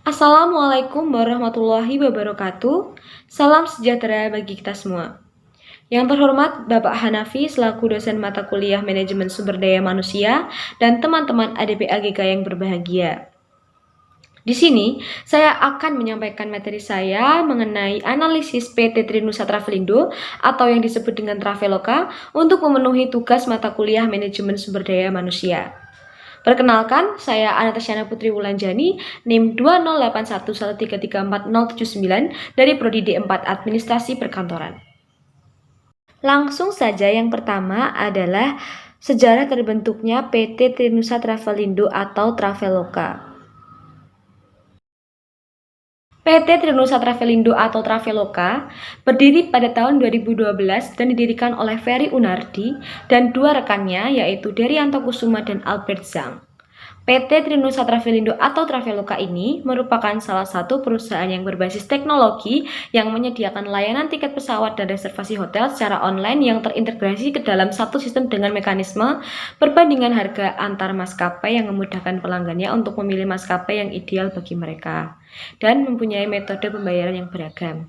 Assalamualaikum warahmatullahi wabarakatuh. Salam sejahtera bagi kita semua. Yang terhormat Bapak Hanafi selaku dosen mata kuliah Manajemen Sumber Daya Manusia dan teman-teman ADP AGK yang berbahagia. Di sini, saya akan menyampaikan materi saya mengenai analisis PT Trinusa Travelindo atau yang disebut dengan Traveloka untuk memenuhi tugas mata kuliah Manajemen Sumber Daya Manusia. Perkenalkan, saya Anastasia Putri Wulanjani, NIM 20811334079 dari Prodi D4 Administrasi Perkantoran. Langsung saja yang pertama adalah sejarah terbentuknya PT Trinusa Travelindo atau Traveloka. PT Trinusa Travelindo atau Traveloka berdiri pada tahun 2012 dan didirikan oleh Ferry Unardi dan dua rekannya yaitu Derianto Kusuma dan Albert Zhang. PT Trinusa Travelindo atau Traveloka ini merupakan salah satu perusahaan yang berbasis teknologi yang menyediakan layanan tiket pesawat dan reservasi hotel secara online yang terintegrasi ke dalam satu sistem dengan mekanisme perbandingan harga antar maskapai yang memudahkan pelanggannya untuk memilih maskapai yang ideal bagi mereka dan mempunyai metode pembayaran yang beragam.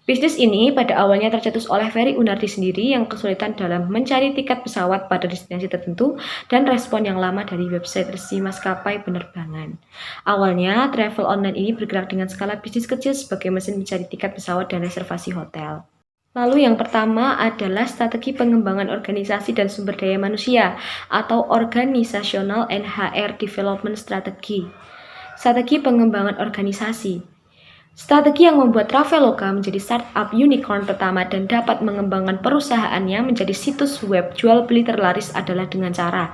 Bisnis ini pada awalnya tercetus oleh Ferry Unardi sendiri yang kesulitan dalam mencari tiket pesawat pada destinasi tertentu dan respon yang lama dari website resmi maskapai penerbangan. Awalnya, travel online ini bergerak dengan skala bisnis kecil sebagai mesin mencari tiket pesawat dan reservasi hotel. Lalu yang pertama adalah strategi pengembangan organisasi dan sumber daya manusia atau Organizational and HR Development Strategy. Strategi pengembangan organisasi. Strategi yang membuat Traveloka menjadi startup unicorn pertama dan dapat mengembangkan perusahaannya menjadi situs web jual beli terlaris adalah dengan cara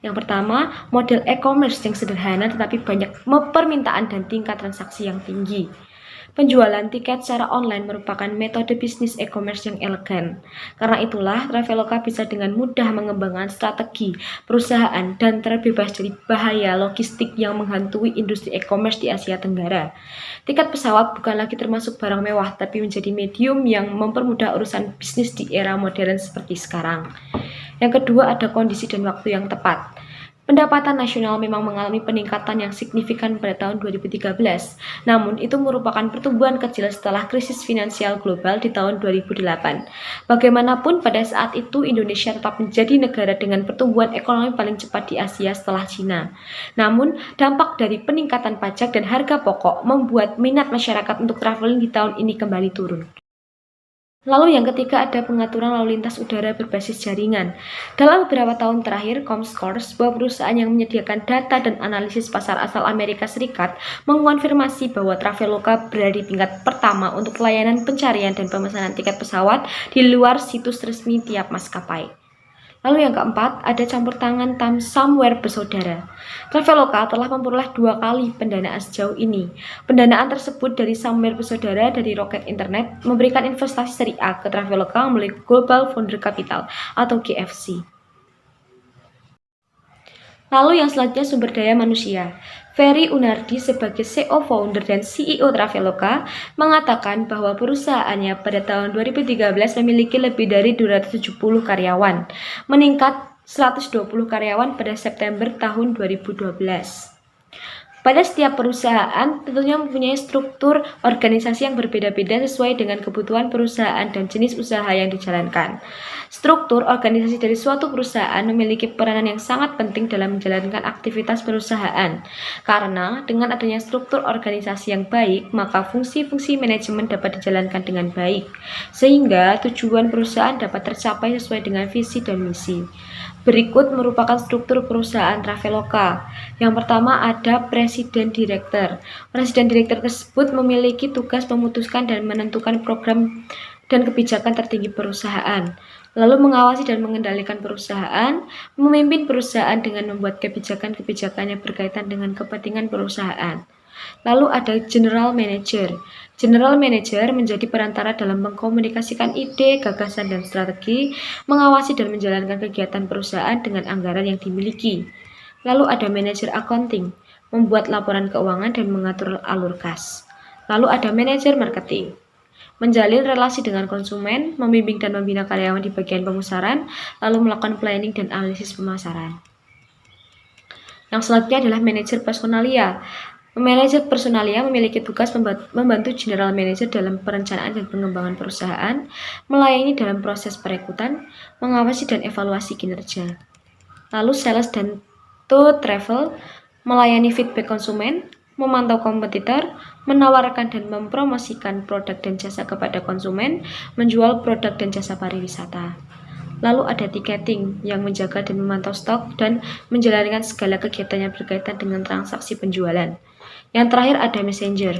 yang pertama, model e-commerce yang sederhana tetapi banyak permintaan dan tingkat transaksi yang tinggi. Penjualan tiket secara online merupakan metode bisnis e-commerce yang elegan. Karena itulah, Traveloka bisa dengan mudah mengembangkan strategi perusahaan dan terbebas dari bahaya logistik yang menghantui industri e-commerce di Asia Tenggara. Tiket pesawat bukan lagi termasuk barang mewah, tapi menjadi medium yang mempermudah urusan bisnis di era modern seperti sekarang. Yang kedua, ada kondisi dan waktu yang tepat. Pendapatan nasional memang mengalami peningkatan yang signifikan pada tahun 2013, namun itu merupakan pertumbuhan kecil setelah krisis finansial global di tahun 2008. Bagaimanapun pada saat itu Indonesia tetap menjadi negara dengan pertumbuhan ekonomi paling cepat di Asia setelah Cina. Namun, dampak dari peningkatan pajak dan harga pokok membuat minat masyarakat untuk traveling di tahun ini kembali turun. Lalu yang ketiga ada pengaturan lalu lintas udara berbasis jaringan. Dalam beberapa tahun terakhir, Comscore, sebuah perusahaan yang menyediakan data dan analisis pasar asal Amerika Serikat, mengonfirmasi bahwa Traveloka berada di tingkat pertama untuk pelayanan pencarian dan pemesanan tiket pesawat di luar situs resmi tiap maskapai. Lalu yang keempat, ada campur tangan Somewhere bersaudara. Traveloka telah memperoleh 2 kali pendanaan sejauh ini. Pendanaan tersebut dari Somewhere bersaudara dari Rocket Internet memberikan investasi seri A ke Traveloka melalui Global Founder Capital atau GFC. Lalu yang selanjutnya sumber daya manusia. Ferry Unardi sebagai CEO founder dan CEO Traveloka mengatakan bahwa perusahaannya pada tahun 2013 memiliki lebih dari 270 karyawan, meningkat 120 karyawan pada September tahun 2012. Pada setiap perusahaan tentunya mempunyai struktur organisasi yang berbeda-beda sesuai dengan kebutuhan perusahaan dan jenis usaha yang dijalankan. Struktur organisasi dari suatu perusahaan memiliki peranan yang sangat penting dalam menjalankan aktivitas perusahaan. Karena dengan adanya struktur organisasi yang baik, maka fungsi-fungsi manajemen dapat dijalankan dengan baik, sehingga tujuan perusahaan dapat tercapai sesuai dengan visi dan misi. Berikut merupakan struktur perusahaan Traveloka. Yang pertama ada Presiden Direktur. Presiden Direktur tersebut memiliki tugas memutuskan dan menentukan program dan kebijakan tertinggi perusahaan, lalu mengawasi dan mengendalikan perusahaan, memimpin perusahaan dengan membuat kebijakan-kebijakan yang berkaitan dengan kepentingan perusahaan. Lalu ada General Manager. General Manager menjadi perantara dalam mengkomunikasikan ide, gagasan, dan strategi, mengawasi dan menjalankan kegiatan perusahaan dengan anggaran yang dimiliki. Lalu ada Manager Accounting, membuat laporan keuangan dan mengatur alur kas. Lalu ada Manager Marketing, menjalin relasi dengan konsumen, membimbing dan membina karyawan di bagian pemasaran, lalu melakukan planning dan analisis pemasaran. Yang selanjutnya adalah Manajer Personalia, Manajer personalia memiliki tugas membantu general manager dalam perencanaan dan pengembangan perusahaan, melayani dalam proses perekrutan, mengawasi dan evaluasi kinerja. Lalu sales dan to travel melayani feedback konsumen, memantau kompetitor, menawarkan dan mempromosikan produk dan jasa kepada konsumen, menjual produk dan jasa pariwisata. Lalu ada ticketing yang menjaga dan memantau stok dan menjalankan segala kegiatan yang berkaitan dengan transaksi penjualan. Yang terakhir ada messenger.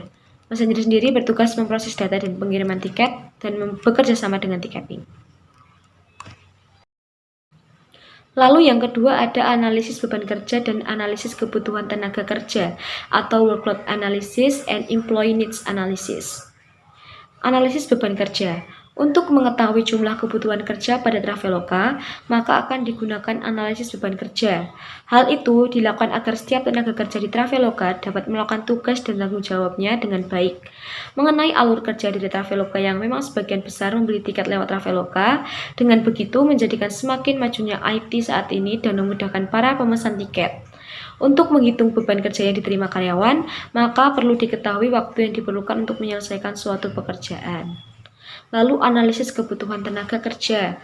Messenger sendiri bertugas memproses data dan pengiriman tiket dan bekerja sama dengan ticketing. Lalu yang kedua ada analisis beban kerja dan analisis kebutuhan tenaga kerja atau workload analysis and employee needs analysis. Analisis beban kerja. Untuk mengetahui jumlah kebutuhan kerja pada Traveloka, maka akan digunakan analisis beban kerja. Hal itu dilakukan agar setiap tenaga kerja di Traveloka dapat melakukan tugas dan tanggung jawabnya dengan baik. Mengenai alur kerja dari Traveloka yang memang sebagian besar membeli tiket lewat Traveloka, dengan begitu menjadikan semakin majunya IT saat ini dan memudahkan para pemesan tiket. Untuk menghitung beban kerja yang diterima karyawan, maka perlu diketahui waktu yang diperlukan untuk menyelesaikan suatu pekerjaan. Lalu analisis kebutuhan tenaga kerja.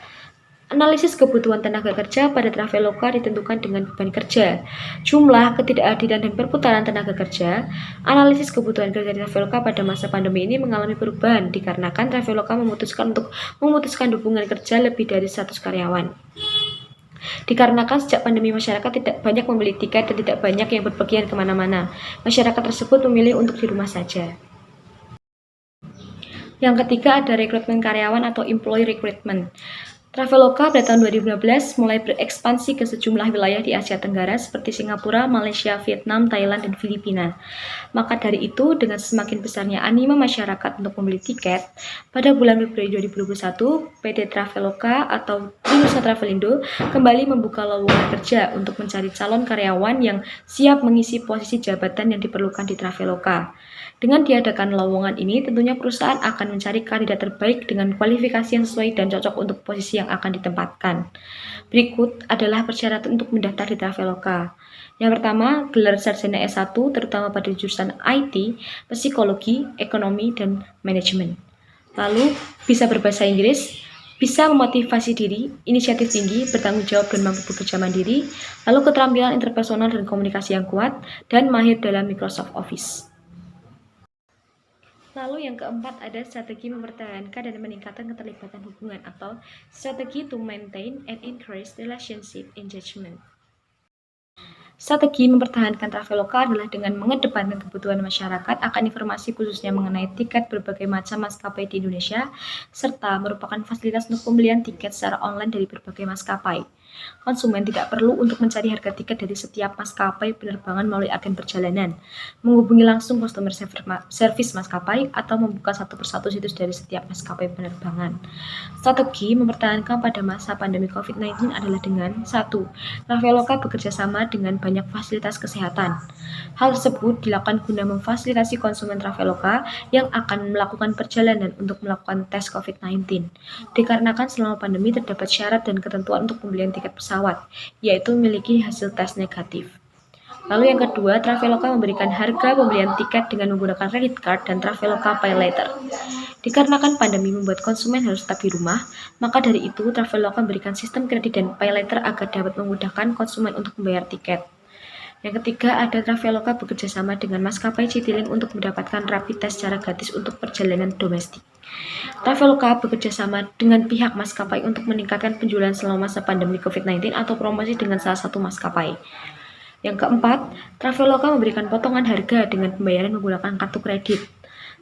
Analisis kebutuhan tenaga kerja pada Traveloka ditentukan dengan beban kerja, jumlah, ketidakadilan, dan perputaran tenaga kerja. Analisis kebutuhan kerja di Traveloka pada masa pandemi ini mengalami perubahan dikarenakan Traveloka memutuskan untuk memutuskan hubungan kerja lebih dari 100 karyawan. Dikarenakan sejak pandemi masyarakat tidak banyak membeli tiket dan tidak banyak yang berpergian kemana-mana, masyarakat tersebut memilih untuk di rumah saja. Yang ketiga ada rekrutmen karyawan atau employee recruitment. Traveloka pada tahun 2015 mulai berekspansi ke sejumlah wilayah di Asia Tenggara seperti Singapura, Malaysia, Vietnam, Thailand, dan Filipina. Maka dari itu, dengan semakin besarnya animo masyarakat untuk membeli tiket, pada bulan Februari 2021, PT Traveloka atau Nusa Travelindo kembali membuka lowongan kerja untuk mencari calon karyawan yang siap mengisi posisi jabatan yang diperlukan di Traveloka. Dengan diadakan lowongan ini, tentunya perusahaan akan mencari kandidat terbaik dengan kualifikasi yang sesuai dan cocok untuk posisi yang akan ditempatkan. Berikut adalah persyaratan untuk mendaftar di Traveloka. Yang pertama, gelar sarjana S1 terutama pada jurusan IT, psikologi, ekonomi, dan manajemen. Lalu, bisa berbahasa Inggris, bisa memotivasi diri, inisiatif tinggi, bertanggung jawab dan mampu bekerja mandiri, lalu keterampilan interpersonal dan komunikasi yang kuat, dan mahir dalam Microsoft Office. Lalu yang keempat ada strategi mempertahankan dan meningkatkan keterlibatan hubungan atau strategi to maintain and increase relationship engagement. Strategi mempertahankan Traveloka adalah dengan mengedepankan kebutuhan masyarakat akan informasi khususnya mengenai tiket berbagai macam maskapai di Indonesia, serta merupakan fasilitas untuk pembelian tiket secara online dari berbagai maskapai. Konsumen tidak perlu untuk mencari harga tiket dari setiap maskapai penerbangan melalui agen perjalanan, menghubungi langsung customer service maskapai, atau membuka satu persatu situs dari setiap maskapai penerbangan. Strategi mempertahankan pada masa pandemi COVID-19 adalah dengan 1. Traveloka bekerja sama dengan banyak fasilitas kesehatan. Hal tersebut dilakukan guna memfasilitasi konsumen Traveloka yang akan melakukan perjalanan untuk melakukan tes COVID-19. Dikarenakan selama pandemi terdapat syarat dan ketentuan untuk pembelian tiket pesawat, yaitu memiliki hasil tes negatif. Lalu yang kedua, Traveloka memberikan harga pembelian tiket dengan menggunakan credit card dan Traveloka Pay Later. Dikarenakan pandemi membuat konsumen harus tetap di rumah, maka dari itu Traveloka memberikan sistem kredit dan Pay Later agar dapat memudahkan konsumen untuk membayar tiket. Yang ketiga, ada Traveloka bekerja sama dengan maskapai Citylink untuk mendapatkan rapid test secara gratis untuk perjalanan domestik. Traveloka bekerja sama dengan pihak maskapai untuk meningkatkan penjualan selama masa pandemi COVID-19 atau promosi dengan salah satu maskapai. Yang keempat, Traveloka memberikan potongan harga dengan pembayaran menggunakan kartu kredit.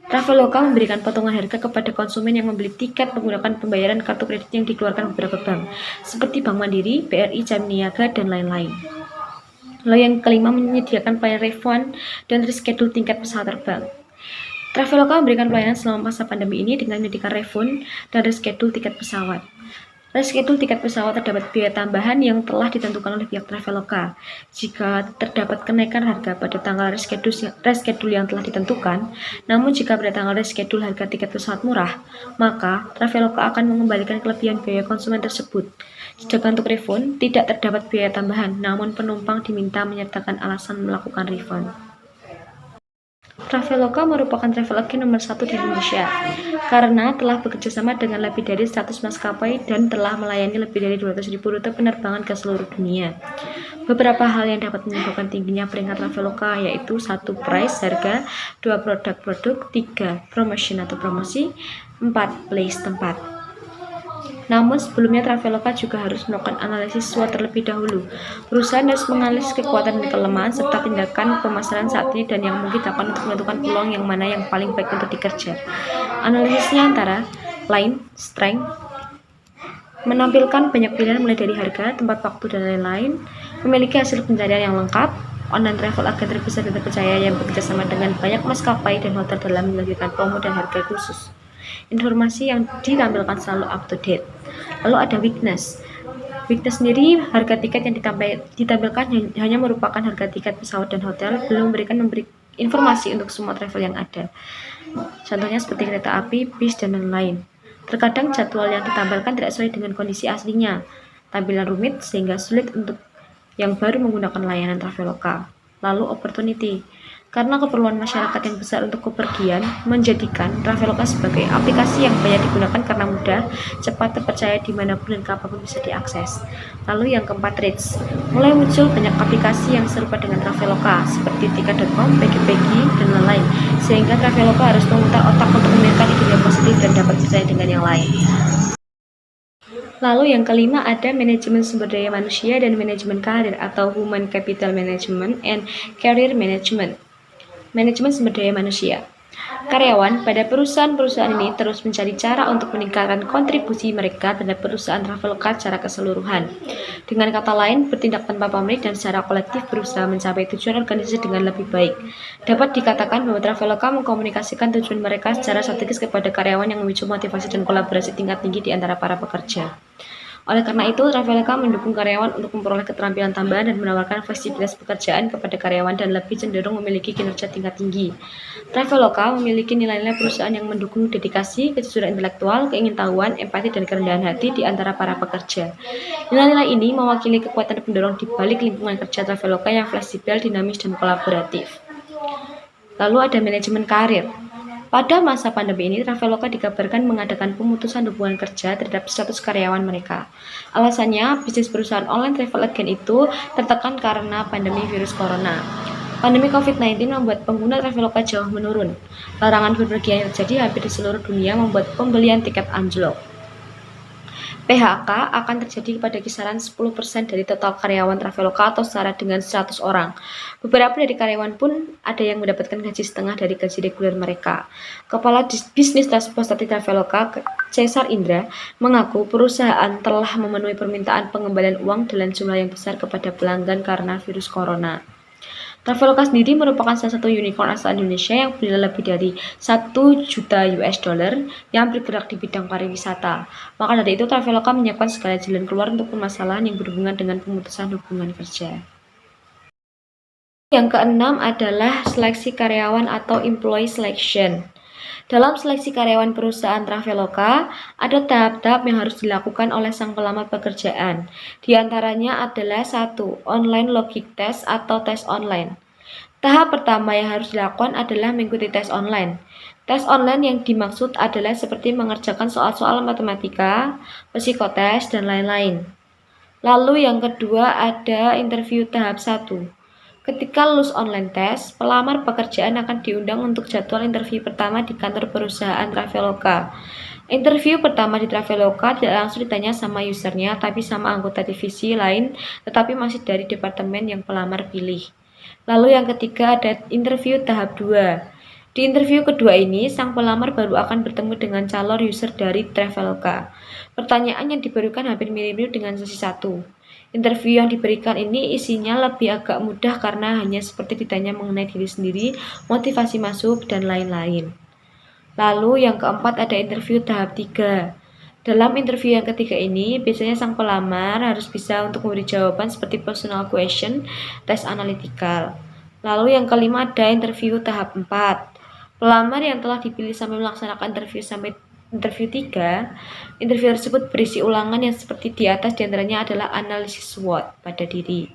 Traveloka memberikan potongan harga kepada konsumen yang membeli tiket menggunakan pembayaran kartu kredit yang dikeluarkan beberapa bank, seperti Bank Mandiri, BRI, Jam Niaga, dan lain-lain. Lalu yang kelima, menyediakan pelayanan refund dan reschedule tiket pesawat terbang. Traveloka memberikan pelayanan selama masa pandemi ini dengan menyediakan refund dan reschedule tiket pesawat. Reschedule tiket pesawat terdapat biaya tambahan yang telah ditentukan oleh pihak Traveloka. Jika terdapat kenaikan harga pada tanggal reschedule yang telah ditentukan, namun jika pada tanggal reschedule harga tiket pesawat murah, maka Traveloka akan mengembalikan kelebihan biaya konsumen tersebut. Sedangkan untuk refund, tidak terdapat biaya tambahan, namun penumpang diminta menyertakan alasan melakukan refund. Traveloka merupakan travel agen nomor 1 di Indonesia karena telah bekerjasama dengan lebih dari 100 maskapai dan telah melayani lebih dari 200.000 rute penerbangan ke seluruh dunia. Beberapa hal yang dapat menyebabkan tingginya peringkat Traveloka yaitu 1. Price harga, 2. Produk-produk, 3. Promotion atau promosi, 4. Place tempat. Namun sebelumnya Traveloka juga harus melakukan analisis SWOT terlebih dahulu. Perusahaan harus menganalisis kekuatan dan kelemahan serta tindakan pemasaran saat ini dan yang mungkin dilakukan untuk menentukan peluang yang mana yang paling baik untuk dikejar. Analisisnya antara lain, strength, menampilkan banyak pilihan mulai dari harga, tempat waktu, dan lain-lain, memiliki hasil pencarian yang lengkap, online travel agen terbesar dan terpercaya yang bekerjasama dengan banyak maskapai dan hotel dalam menyajikan promo dan harga khusus. Informasi yang ditampilkan selalu up to date. Lalu ada weakness. Weakness sendiri, harga tiket yang ditampilkan hanya merupakan harga tiket pesawat dan hotel, belum memberi informasi untuk semua travel yang ada. Contohnya seperti kereta api, bis, dan lain-lain. Terkadang jadwal yang ditampilkan tidak sesuai dengan kondisi aslinya. Tampilan rumit sehingga sulit untuk yang baru menggunakan layanan Traveloka. Lalu opportunity. Karena keperluan masyarakat yang besar untuk kepergian menjadikan Traveloka sebagai aplikasi yang banyak digunakan karena mudah, cepat, terpercaya dimanapun dan kapanpun bisa diakses. Lalu yang keempat, reach. Mulai muncul banyak aplikasi yang serupa dengan Traveloka seperti tiket.com, Pagi-Pagi, dan lain-lain, sehingga Traveloka harus memutar otak untuk memiliki ide yang positif dan dapat bersaing dengan yang lain. Lalu yang kelima ada manajemen sumber daya manusia dan manajemen karir atau Human Capital Management and Career Management. Manajemen sumber daya manusia. Karyawan pada perusahaan-perusahaan ini terus mencari cara untuk meningkatkan kontribusi mereka terhadap perusahaan Traveloka secara keseluruhan. Dengan kata lain, bertindak tanpa pamrih dan secara kolektif berusaha mencapai tujuan organisasi dengan lebih baik. Dapat dikatakan bahwa Traveloka mengkomunikasikan tujuan mereka secara strategis kepada karyawan yang memicu motivasi dan kolaborasi tingkat tinggi di antara para pekerja. Oleh karena itu, Traveloka mendukung karyawan untuk memperoleh keterampilan tambahan dan menawarkan fleksibilitas pekerjaan kepada karyawan dan lebih cenderung memiliki kinerja tingkat tinggi. Traveloka memiliki nilai-nilai perusahaan yang mendukung dedikasi, kejujuran intelektual, keingintahuan, empati, dan kerendahan hati di antara para pekerja. Nilai-nilai ini mewakili kekuatan pendorong di balik lingkungan kerja Traveloka yang fleksibel, dinamis, dan kolaboratif. Lalu ada manajemen karir. Pada masa pandemi ini, Traveloka dikabarkan mengadakan pemutusan hubungan kerja terhadap 100 karyawan mereka. Alasannya, bisnis perusahaan online travel agen itu tertekan karena pandemi virus corona. Pandemi COVID-19 membuat pengguna Traveloka jauh menurun. Larangan bepergian yang terjadi hampir di seluruh dunia membuat pembelian tiket anjlok. PHK akan terjadi pada kisaran 10% dari total karyawan Traveloka atau setara dengan 100 orang. Beberapa dari karyawan pun ada yang mendapatkan gaji setengah dari gaji reguler mereka. Kepala Bisnis Transportasi Traveloka, Cesar Indra, mengaku perusahaan telah memenuhi permintaan pengembalian uang dalam jumlah yang besar kepada pelanggan karena virus corona. Traveloka sendiri merupakan salah satu unicorn asal Indonesia yang bernilai lebih dari 1 juta US dollar yang bergerak di bidang pariwisata. Maka dari itu, Traveloka menyiapkan segala jalan keluar untuk permasalahan yang berhubungan dengan pemutusan hubungan kerja. Yang keenam adalah seleksi karyawan atau employee selection. Dalam seleksi karyawan perusahaan Traveloka, ada tahap-tahap yang harus dilakukan oleh sang pelamar pekerjaan. Di antaranya adalah 1. Online logic test atau tes online. Tahap pertama yang harus dilakukan adalah mengikuti tes online. Tes online yang dimaksud adalah seperti mengerjakan soal-soal matematika, psikotes, dan lain-lain. Lalu yang kedua ada interview tahap 1. Ketika lulus online test, pelamar pekerjaan akan diundang untuk jadwal interview pertama di kantor perusahaan Traveloka. Interview pertama di Traveloka tidak langsung ditanya sama usernya, tapi sama anggota divisi lain, tetapi masih dari departemen yang pelamar pilih. Lalu yang ketiga ada interview tahap 2. Di interview kedua ini, sang pelamar baru akan bertemu dengan calon user dari Traveloka. Pertanyaan yang diberikan hampir mirip-mirip dengan sesi 1. Interview yang diberikan ini isinya lebih agak mudah karena hanya seperti ditanya mengenai diri sendiri, motivasi masuk, dan lain-lain. Lalu yang keempat ada interview tahap 3. Dalam interview yang ketiga ini, biasanya sang pelamar harus bisa untuk memberi jawaban seperti personal question, tes analytical. Lalu yang kelima ada interview tahap 4. Pelamar yang telah dipilih sampai melaksanakan interview sampai interview 3, interview tersebut berisi ulangan yang seperti di atas, diantaranya adalah analisis SWOT pada diri.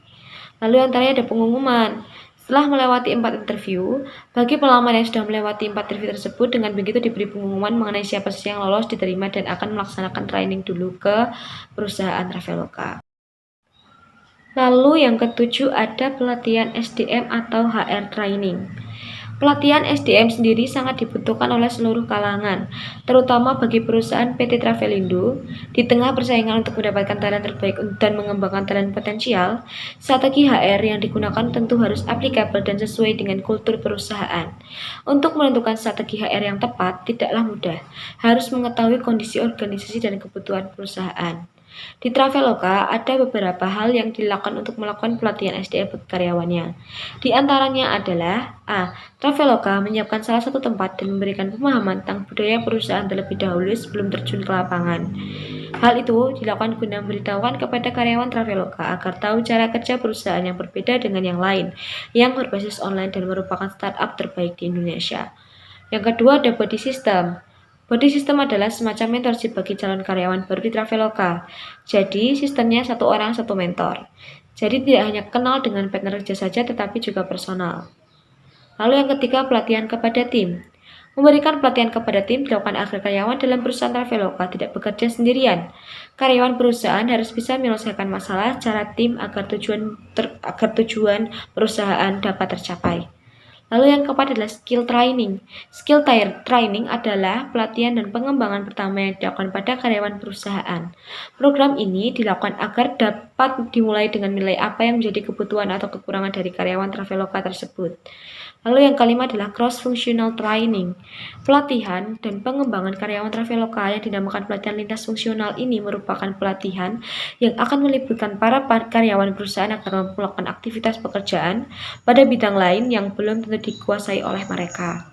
Lalu antaranya ada pengumuman. Setelah melewati 4 interview, bagi pelamar yang sudah melewati 4 interview tersebut, dengan begitu diberi pengumuman mengenai siapa saja yang lolos, diterima, dan akan melaksanakan training dulu ke perusahaan Traveloka. Lalu yang ketujuh ada pelatihan SDM atau HR training. Pelatihan SDM sendiri sangat dibutuhkan oleh seluruh kalangan, terutama bagi perusahaan PT Travelindo. Di tengah persaingan untuk mendapatkan talent terbaik dan mengembangkan talent potensial, strategi HR yang digunakan tentu harus applicable dan sesuai dengan kultur perusahaan. Untuk menentukan strategi HR yang tepat tidaklah mudah, harus mengetahui kondisi organisasi dan kebutuhan perusahaan. Di Traveloka ada beberapa hal yang dilakukan untuk melakukan pelatihan SDM bagi karyawannya. Di antaranya adalah A. Traveloka menyiapkan salah satu tempat dan memberikan pemahaman tentang budaya perusahaan terlebih dahulu sebelum terjun ke lapangan. Hal itu dilakukan guna memberitahukan kepada karyawan Traveloka agar tahu cara kerja perusahaan yang berbeda dengan yang lain, yang berbasis online dan merupakan startup terbaik di Indonesia. Yang kedua ada body system. Body system adalah semacam mentorship bagi calon karyawan baru di Traveloka. Jadi, sistemnya satu orang satu mentor. Jadi tidak hanya kenal dengan partner kerja saja, tetapi juga personal. Lalu yang ketiga, pelatihan kepada tim. Memberikan pelatihan kepada tim dilakukan agar karyawan dalam perusahaan Traveloka tidak bekerja sendirian. Karyawan perusahaan harus bisa menyelesaikan masalah secara tim agar tujuan perusahaan dapat tercapai. Lalu yang keempat adalah skill training. Skill training adalah pelatihan dan pengembangan pertama yang dilakukan pada karyawan perusahaan. Program ini dilakukan agar dapat dimulai dengan nilai apa yang menjadi kebutuhan atau kekurangan dari karyawan Traveloka tersebut. Lalu yang kelima adalah cross-functional training. Pelatihan dan pengembangan karyawan Traveloka yang dinamakan pelatihan lintas fungsional ini merupakan pelatihan yang akan melibatkan para karyawan perusahaan agar melakukan aktivitas pekerjaan pada bidang lain yang belum tentu dikuasai oleh mereka.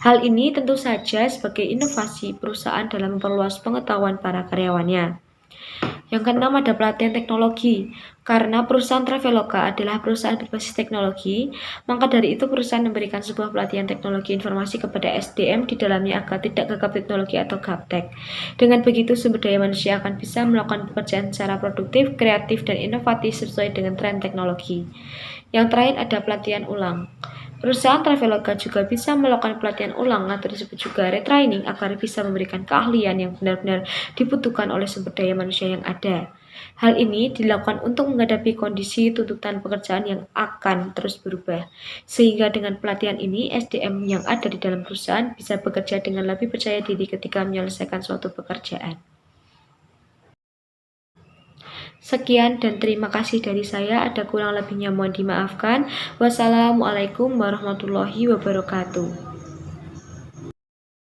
Hal ini tentu saja sebagai inovasi perusahaan dalam memperluas pengetahuan para karyawannya. Yang keenam ada pelatihan teknologi. Karena perusahaan Traveloka adalah perusahaan berbasis teknologi, maka dari itu perusahaan memberikan sebuah pelatihan teknologi informasi kepada SDM di dalamnya agar tidak gagap teknologi atau gaptek. Dengan begitu, sumber daya manusia akan bisa melakukan pekerjaan secara produktif, kreatif, dan inovatif sesuai dengan tren teknologi. Yang terakhir ada pelatihan ulang. Perusahaan Traveloka juga bisa melakukan pelatihan ulang atau disebut juga retraining agar bisa memberikan keahlian yang benar-benar dibutuhkan oleh sumber daya manusia yang ada. Hal ini dilakukan untuk menghadapi kondisi tuntutan pekerjaan yang akan terus berubah. Sehingga dengan pelatihan ini, SDM yang ada di dalam perusahaan bisa bekerja dengan lebih percaya diri ketika menyelesaikan suatu pekerjaan. Sekian dan terima kasih dari saya. Ada kurang lebihnya mohon dimaafkan. Wassalamualaikum warahmatullahi wabarakatuh.